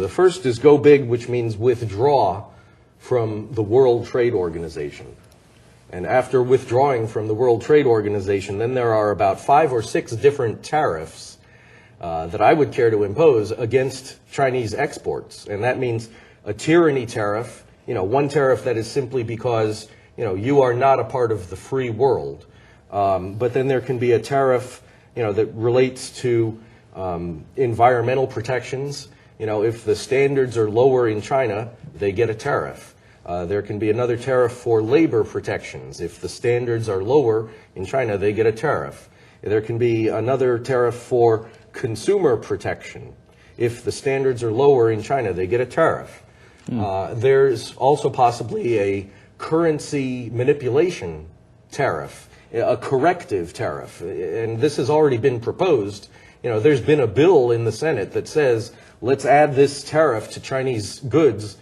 The first is go big, which means withdraw from the World Trade Organization. And after withdrawing from the World Trade Organization, then there are about 5 or 6 different tariffs that I would care to impose against Chinese exports. And that means a tyranny tariff, one tariff that is simply because, you are not a part of the free world. But then there can be a tariff, that relates to environmental protections. If the standards are lower in China, they get a tariff. There can be another tariff for labor protections. If the standards are lower in China, they get a tariff. There can be another tariff for consumer protection. If the standards are lower in China, they get a tariff. There's also possibly a currency manipulation tariff, a corrective tariff. And this has already been proposed. There's been a bill in the Senate that says, let's add this tariff to Chinese goods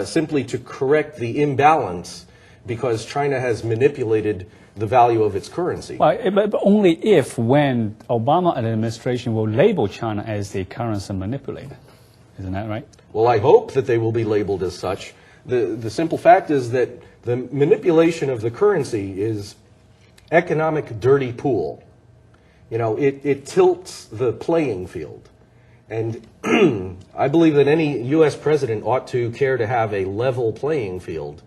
simply to correct the imbalance because China has manipulated the value of its currency. Well, but only when Obama administration will label China as the currency manipulator. Isn't that right? Well, I hope that they will be labeled as such. The simple fact is that the manipulation of the currency is economic dirty pool. It tilts the playing field. And I believe that any U.S. president ought to care to have a level playing field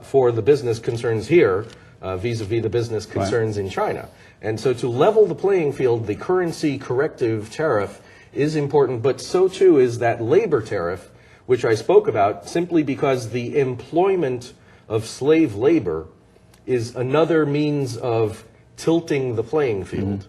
for the business concerns here vis-a-vis the business concerns in China. And so to level the playing field, the currency corrective tariff is important, but so too is that labor tariff, which I spoke about, simply because the employment of slave labor is another means of tilting the playing field.